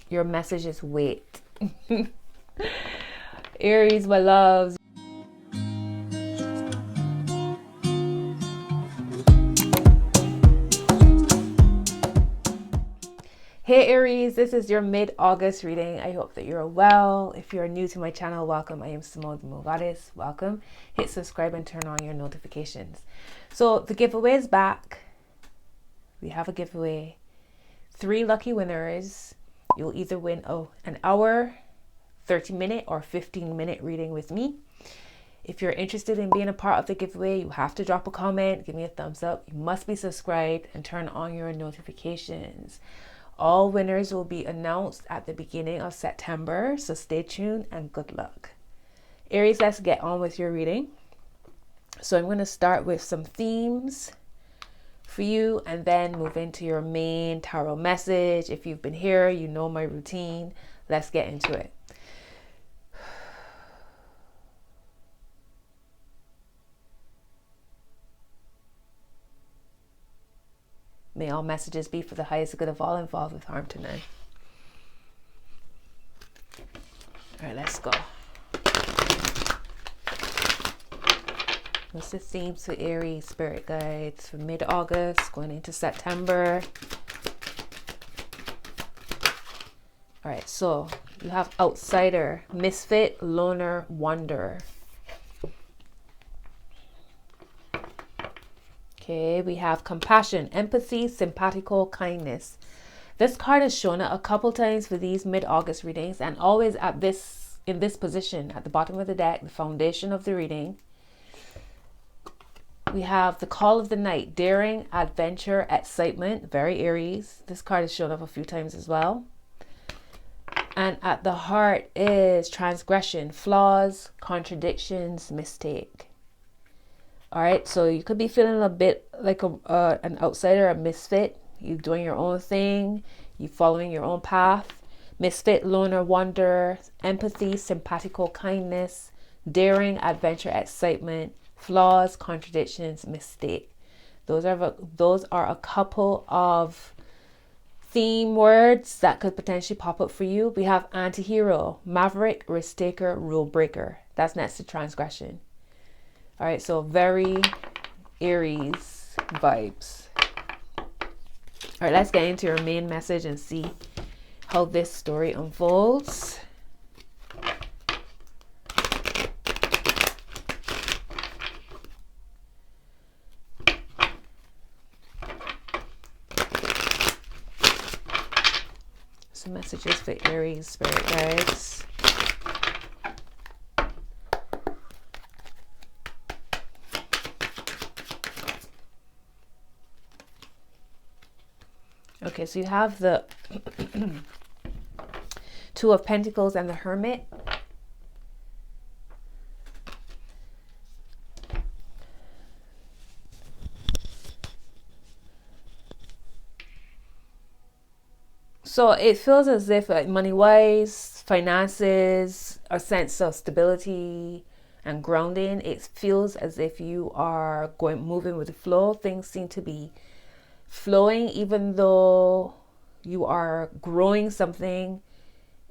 Your message is wait. Aries, my loves. Hey Aries, this is your mid-August reading. I hope that you're well. If you're new to my channel, welcome. I am Simone the Moon Goddess. Welcome. Hit subscribe and turn on your notifications. So the giveaway is back. We have a giveaway. 3 lucky winners. You'll either win an hour, 30-minute or 15-minute reading with me. If you're interested in being a part of the giveaway, you have to drop a comment, give me a thumbs up. You must be subscribed and turn on your notifications. All winners will be announced at the beginning of September, so stay tuned and good luck. Aries, let's get on with your reading. So I'm going to start with some themes for you and then move into your main tarot message. If you've been here, you know my routine. Let's get into it. May all messages be for the highest good of all involved with harm to none. All right, let's go. What's the themes for Aries, spirit guides for mid-August going into September? All right, so you have outsider, misfit, loner, wanderer. Okay, we have compassion, empathy, simpatico, kindness. This card is shown a couple times for these mid-August readings and always in this position at the bottom of the deck, the foundation of the reading. We have the call of the night, daring, adventure, excitement, very Aries. This card is shown up a few times as well. And at the heart is transgression, flaws, contradictions, mistake. All right, so you could be feeling a bit like an outsider, a misfit. You doing your own thing, you following your own path. Misfit, loner, wanderer, empathy, simpatico, kindness, daring, adventure, excitement, flaws, contradictions, mistake. Those are a couple of theme words that could potentially pop up for you. We have anti-hero, maverick, risk taker, rule breaker. That's next to transgression. All right, so very Aries vibes. All right, let's get into your main message and see how this story unfolds. Some messages for Aries, spirit guides. Okay, so you have the Two of Pentacles and the Hermit. So it feels as if money-wise, finances, a sense of stability and grounding, it feels as if you are moving with the flow. Things seem to be flowing, even though you are growing something.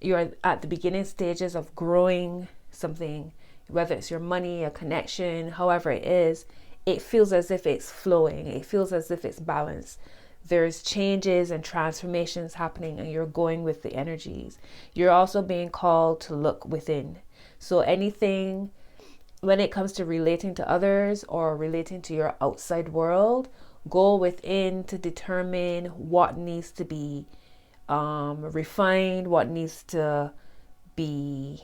You're at the beginning stages of growing something, whether it's your money, a connection, however it is. It feels as if it's flowing. It feels as if it's balanced. There's changes and transformations happening and you're going with the energies. You're also being called to look within. So anything when it comes to relating to others or relating to your outside world, go within to determine what needs to be refined, what needs to be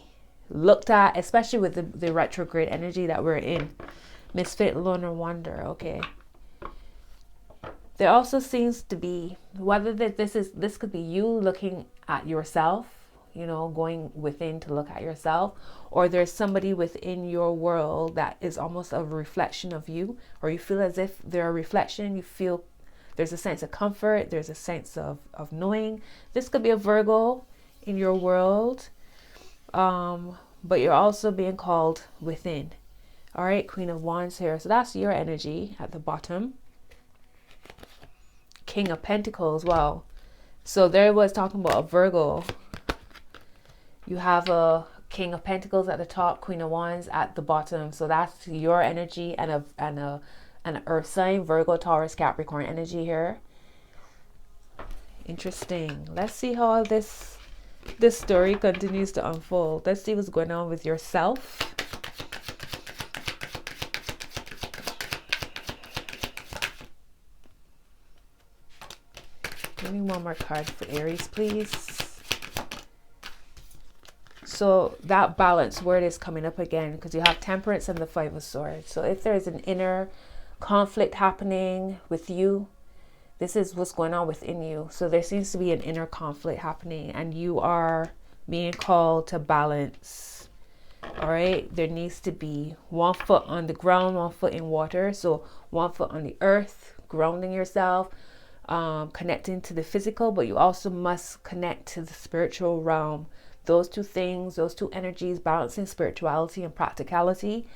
looked at, especially with the retrograde energy that we're in. Misfit, loner, wanderer. Okay. There also seems to be, whether this could be you looking at yourself, you know, going within to look at yourself, or there's somebody within your world that is almost a reflection of you, or you feel as if they're a reflection. You feel there's a sense of comfort, there's a sense of knowing. This could be a Virgo in your world, but you're also being called within. All right, Queen of Wands here. So that's your energy at the bottom. King of Pentacles. Wow. So there was talking about a Virgo You have a King of Pentacles at the top, Queen of Wands at the bottom. So that's your energy and an earth sign, Virgo, Taurus, Capricorn energy here. Interesting. Let's see how this story continues to unfold. Let's see what's going on with yourself. Give me one more card for Aries, please. So that balance word is coming up again because you have Temperance and the Five of Swords. So if there is an inner conflict happening with you, this is what's going on within you. So there seems to be an inner conflict happening and you are being called to balance. All right. There needs to be one foot on the ground, one foot in water. So one foot on the earth, grounding yourself, connecting to the physical, but you also must connect to the spiritual realm. Those two things, those two energies, balancing spirituality and practicality,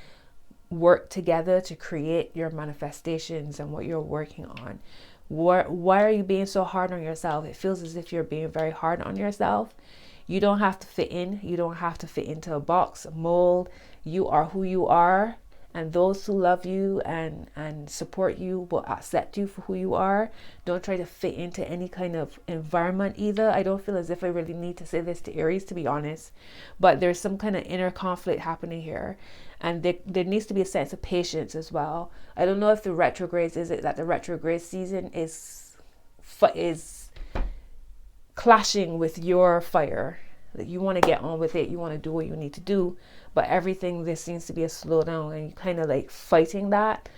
work together to create your manifestations and what you're working on. Why are you being so hard on yourself? It feels as if you're being very hard on yourself. You don't have to fit in. You don't have to fit into a box, a mold. You are who you are. And those who love you and support you will accept you for who you are. Don't try to fit into any kind of environment either. I don't feel as if I really need to say this to Aries, to be honest. But there's some kind of inner conflict happening here. And there needs to be a sense of patience as well. I don't know if the retrogrades, is it that the retrograde season is clashing with your fire? That you want to get on with it. You want to do what you need to do. But everything, there seems to be a slowdown and you kind of like fighting that.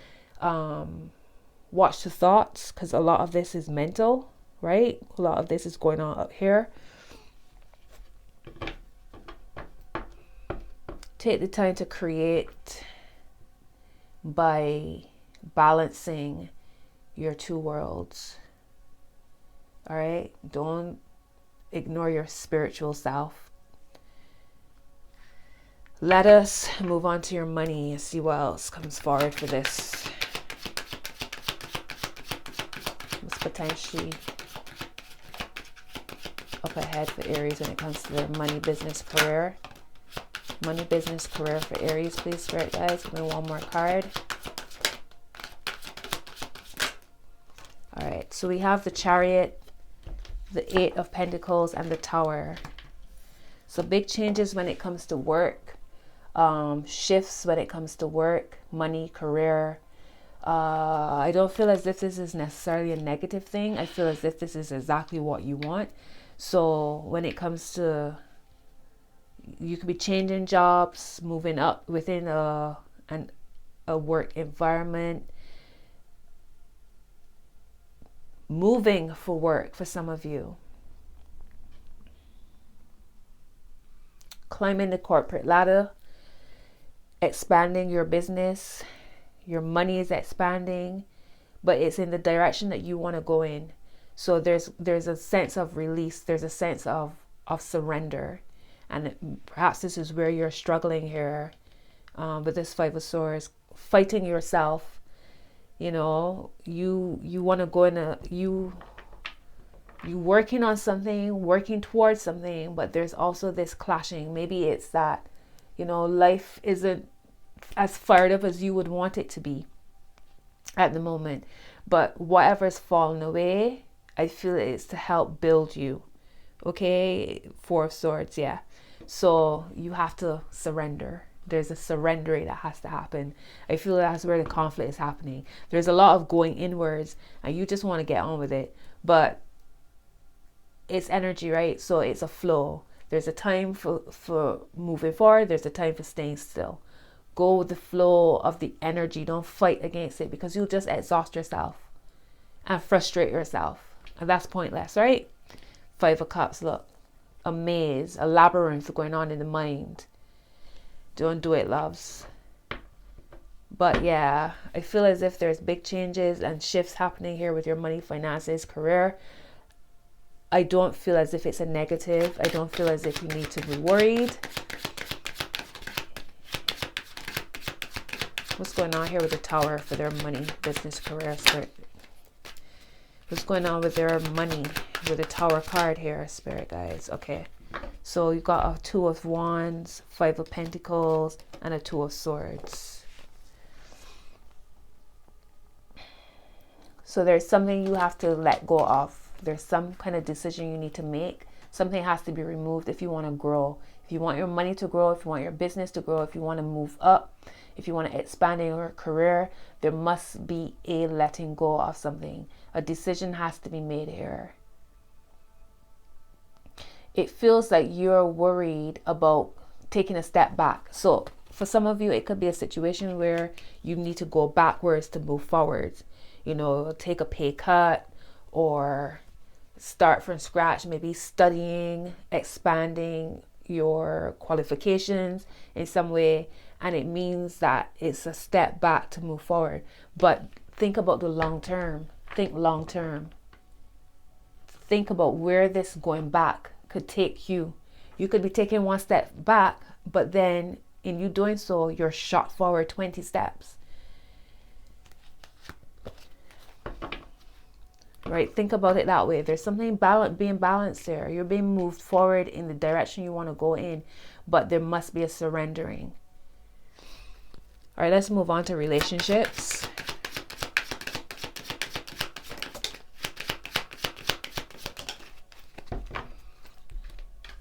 Watch the thoughts because a lot of this is mental, right? A lot of this is going on up here. Take the time to create by balancing your two worlds. All right? Don't ignore your spiritual self. Let us move on to your money and see what else comes forward for this. What's potentially up ahead for Aries when it comes to their money, business, career? Money, business, career for Aries, please, Spirit guys. Give me one more card. All right, so we have the Chariot, the Eight of Pentacles, and the Tower. So big changes when it comes to work. Shifts when it comes to work, money, career. I don't feel as if this is necessarily a negative thing. I feel as if this is exactly what you want. So when it comes to, you could be changing jobs, moving up within a work environment, moving for work for some of you, climbing the corporate ladder, expanding your business. Your money is expanding, but it's in the direction that you want to go in. So there's a sense of release. There's a sense of surrender. And perhaps this is where you're struggling here with this Five of Swords, fighting yourself. You know, you want to go in you working on something, working towards something, but there's also this clashing. Maybe it's that, you know, life isn't as fired up as you would want it to be at the moment. But whatever's fallen away, I feel it's to help build you. Okay, Four of Swords, yeah. So you have to surrender. There's a surrendering that has to happen. I feel that's where the conflict is happening. There's a lot of going inwards and you just want to get on with it. But it's energy, right? So it's a flow. There's a time for moving forward. There's a time for staying still. Go with the flow of the energy. Don't fight against it because you'll just exhaust yourself and frustrate yourself. And that's pointless, right? Five of Cups, look. A maze, a labyrinth going on in the mind. Don't do it, loves. But yeah, I feel as if there's big changes and shifts happening here with your money, finances, career. I don't feel as if it's a negative. I don't feel as if you need to be worried. What's going on here with the Tower for their money, business, career, Spirit? What's going on with their money with the Tower card here, Spirit guys? Okay. So you got a Two of Wands, Five of Pentacles, and a Two of Swords. So there's something you have to let go of. There's some kind of decision you need to make. Something has to be removed if you want to grow. If you want your money to grow, if you want your business to grow, if you want to move up, if you want to expand in your career, there must be a letting go of something. A decision has to be made here. It feels like you're worried about taking a step back. So for some of you, it could be a situation where you need to go backwards to move forwards. You know, take a pay cut or start from scratch, maybe studying, expanding your qualifications in some way. And it means that it's a step back to move forward. But think about the long term. Think long term. Think about where this going back could take you. You could be taking one step back, but then in you doing so, you're shot forward 20 steps. Right? Think about it that way. There's something being balanced there. You're being moved forward in the direction you want to go in, but there must be a surrendering. All right, let's move on to relationships.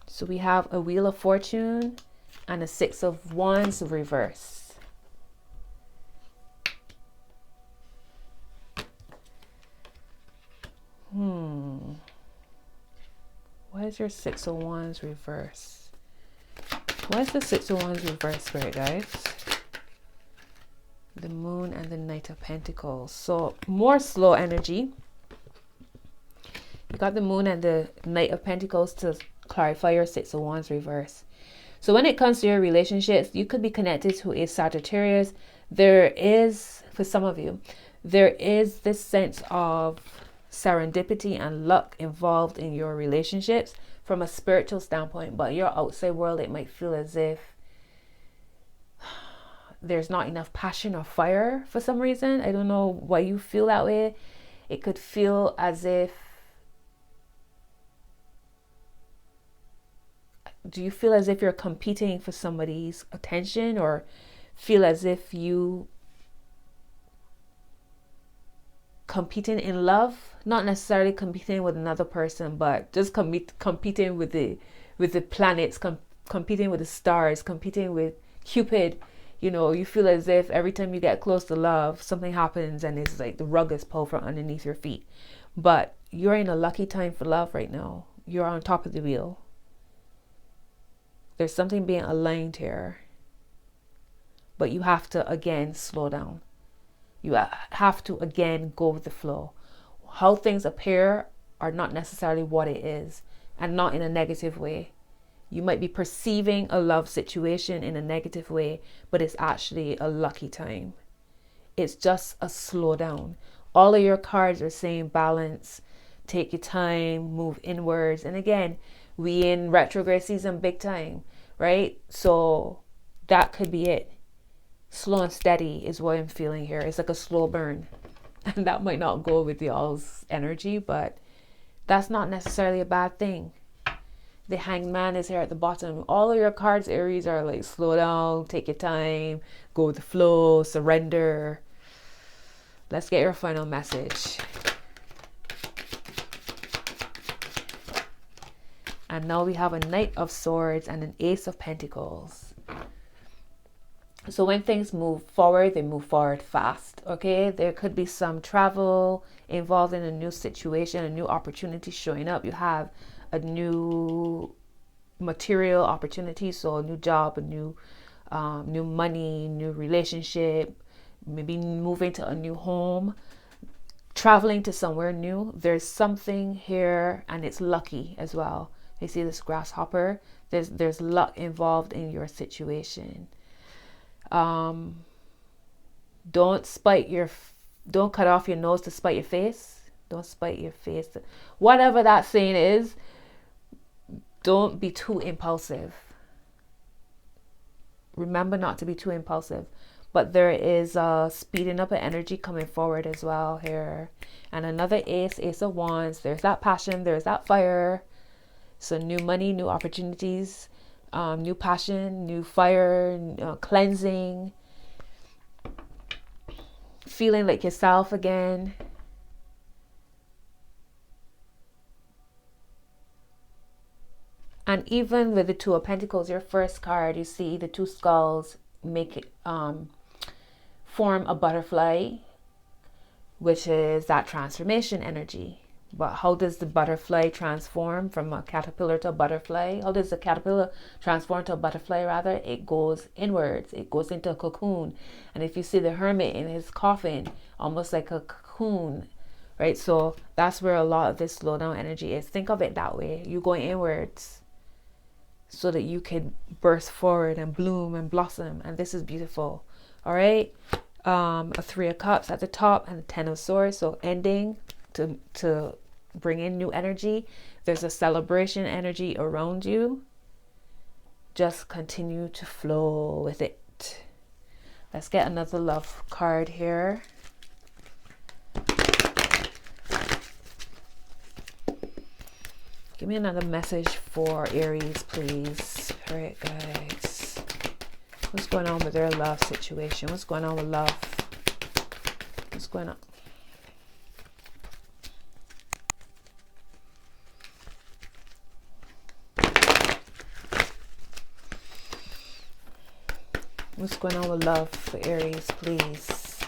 So we have a Wheel of Fortune and a Six of Wands reverse. Why is your Six of Wands reverse? Why is the Six of Wands reverse, Spirit guys? The Moon and the Knight of Pentacles. So more slow energy. You got the Moon and the Knight of Pentacles to clarify your Six of Wands reverse. So when it comes to your relationships, you could be connected to a Sagittarius. There is, for some of you, there is this sense of serendipity and luck involved in your relationships from a spiritual standpoint, but your outside world, it might feel as if there's not enough passion or fire for some reason. I don't know why you feel that way. It could feel as if, do you feel as if you're competing for somebody's attention, or feel as if you competing in love? Not necessarily competing with another person, but just competing with the planets, competing with the stars, competing with Cupid. You know, you feel as if every time you get close to love, something happens and it's like the rug is pulled from underneath your feet. But you're in a lucky time for love right now. You're on top of the wheel. There's something being aligned here. But you have to, again, slow down. You have to, again, go with the flow. How things appear are not necessarily what it is, and not in a negative way. You might be perceiving a love situation in a negative way, but it's actually a lucky time. It's just a slow down. All of your cards are saying balance, take your time, move inwards. And again, we in retrograde season big time, right? So that could be it. Slow and steady is what I'm feeling here. It's like a slow burn. And that might not go with y'all's energy, but that's not necessarily a bad thing. The Hanged Man is here at the bottom. All of your cards, Aries, are like slow down, take your time, go with the flow, surrender. Let's get your final message. And now we have a Knight of Swords and an Ace of Pentacles. So when things move forward, they move forward fast, okay? There could be some travel involved in a new situation, a new opportunity showing up. You have a new material opportunity, so a new job, a new money, new relationship, maybe moving to a new home, traveling to somewhere new. There's something here, and it's lucky as well. You see this grasshopper? There's luck involved in your situation. Don't cut off your nose to spite your face. Don't spite your face. Whatever that saying is, don't be too impulsive. Remember not to be too impulsive. But there is speeding up of energy coming forward as well here. And another Ace of Wands. There's that passion. There's that fire. So new money, new opportunities, new passion, new fire, cleansing, feeling like yourself again. And even with the Two of Pentacles, your first card, you see the two skulls make it form a butterfly, which is that transformation energy. But how does the butterfly transform from a caterpillar to a butterfly? How does the caterpillar transform to a butterfly rather? It goes inwards. It goes into a cocoon. And if you see the hermit in his coffin, almost like a cocoon, right? So that's where a lot of this slowdown energy is. Think of it that way. You're going inwards so that you can burst forward and bloom and blossom. And this is beautiful. All right. A Three of Cups at the top and a Ten of Swords. So ending to bring in new energy. There's a celebration energy around you. Just continue to flow with it. Let's get another love card here. Give me another message for Aries, please. All right, guys. What's going on with their love situation? What's going on with love? What's going on? What's going on with love for Aries, please?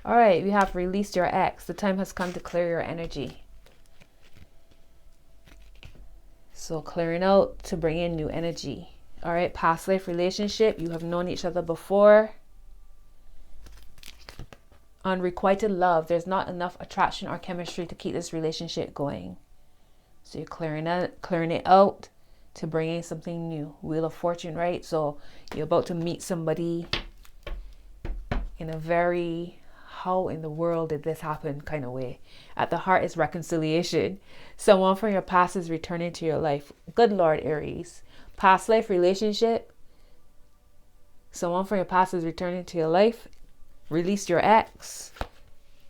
All right, we have released your ex. The time has come to clear your energy. So clearing out to bring in new energy. All right, past life relationship. You have known each other before. Unrequited love. There's not enough attraction or chemistry to keep this relationship going. So you're clearing it out to bring in something new. Wheel of Fortune, right? So you're about to meet somebody in a very, how in the world did this happen kind of way. At the heart is reconciliation. Someone from your past is returning to your life. Good Lord, Aries. Past life relationship. Someone from your past is returning to your life. Release your ex.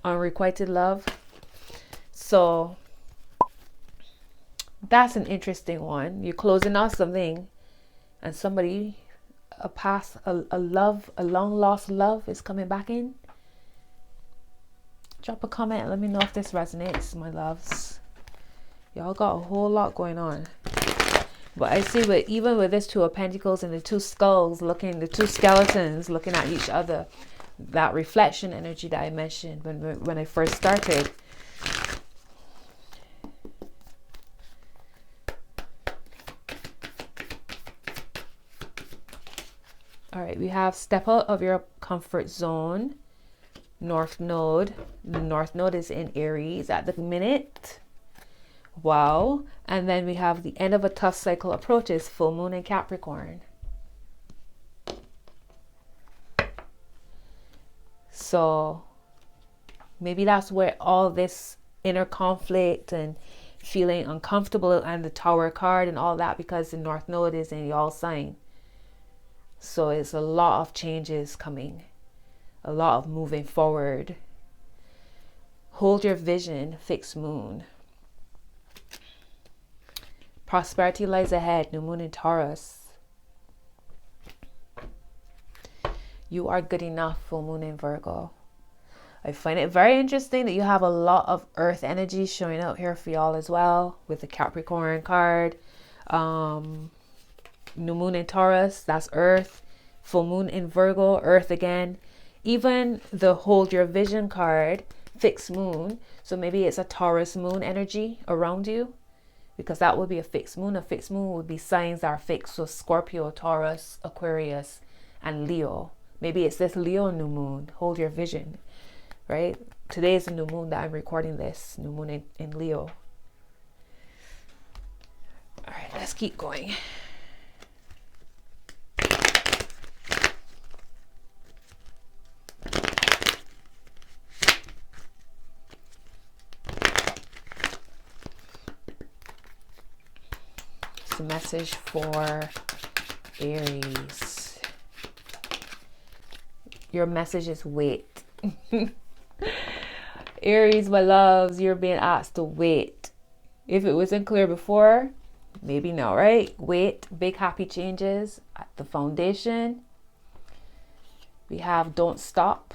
Unrequited love. So that's an interesting one. You're closing off something and somebody, a love, a long lost love is coming back in. Drop a comment and let me know if this resonates, my loves. Y'all got a whole lot going on. But I see even with this Two of Pentacles and the two skulls the two skeletons looking at each other, that reflection energy that I mentioned when I first started. All right, we have step out of your comfort zone. North Node. The North Node is in Aries at the minute. Wow. And then we have the end of a tough cycle approaches. Full moon in Capricorn. So maybe that's where all this inner conflict and feeling uncomfortable and the Tower card and all that, because the North Node is in y'all sign. So it's a lot of changes coming, a lot of moving forward. Hold your vision, fixed moon. Prosperity lies ahead, new moon in Taurus. You are good enough, full moon in Virgo. I find it very interesting that you have a lot of earth energy showing out here for y'all as well, with the Capricorn card. New moon in Taurus, that's earth. Full moon in Virgo, earth again. Even the hold your vision card, fixed moon. So maybe it's a Taurus moon energy around you, because that would be a fixed moon. A fixed moon would be signs that are fixed. So Scorpio, Taurus, Aquarius, and Leo. Maybe it's this Leo new moon, hold your vision, right? Today is the new moon that I'm recording this, new moon in Leo. All right, let's keep going. The message for Aries. Your message is wait. Aries, my loves, you're being asked to wait. If it wasn't clear before, maybe now, right? Wait. Big happy changes at the foundation. We have don't stop.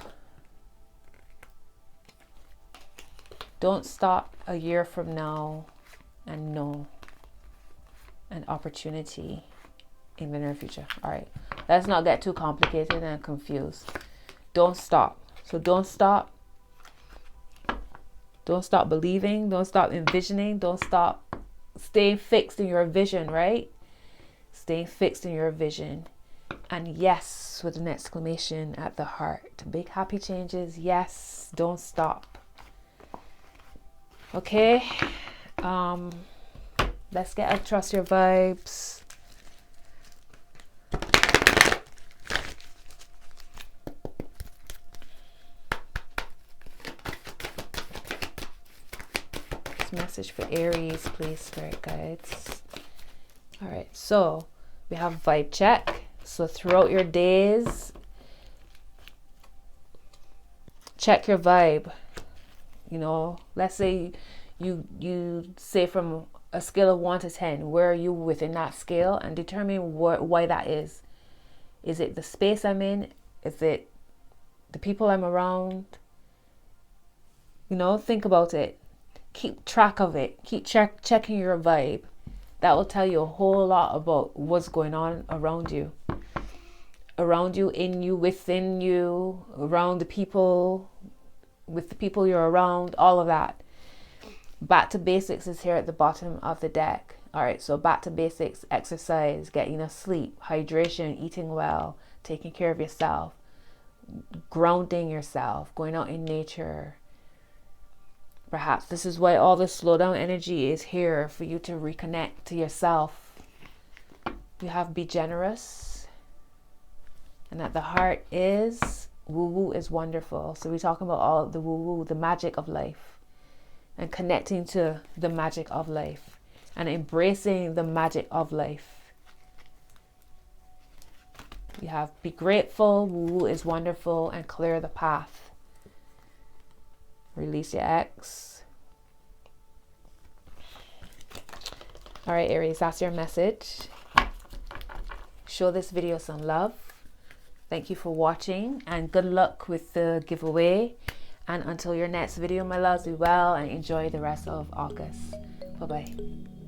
Don't stop a year from now, and no, an opportunity in the near future. All right, let's not get too complicated and confused. Don't stop. So don't stop. Don't stop believing. Don't stop envisioning. Don't stop staying fixed in your vision, right? Staying fixed in your vision. And yes, with an exclamation at the heart. Big happy changes. Yes, don't stop. Okay, let's get a trust your vibes. This message for Aries, please, spirit guides. All right, so we have vibe check. So throughout your days, check your vibe. You know, let's say you say from a scale of 1 to 10, where are you within that scale, and determine why that is. Is it the space I'm in? Is it the people I'm around? You know, think about it. Keep track of it. Keep checking your vibe. That will tell you a whole lot about what's going on around you. Around you, in you, within you, around the people, with the people you're around, all of that. Back to basics is here at the bottom of the deck. All right, so back to basics: exercise, getting enough sleep, hydration, eating well, taking care of yourself, grounding yourself, going out in nature. Perhaps this is why all this slowdown energy is here, for you to reconnect to yourself. You have be generous, and at the heart is woo-woo is wonderful. So we're talking about all the woo-woo, the magic of life, and connecting to the magic of life and embracing the magic of life. You have be grateful, woo-woo is wonderful, and clear the path. Release your ex. All right, Aries, that's your message. Show this video some love. Thank you for watching, and good luck with the giveaway. And until your next video, my loves, be well and enjoy the rest of August. Bye-bye.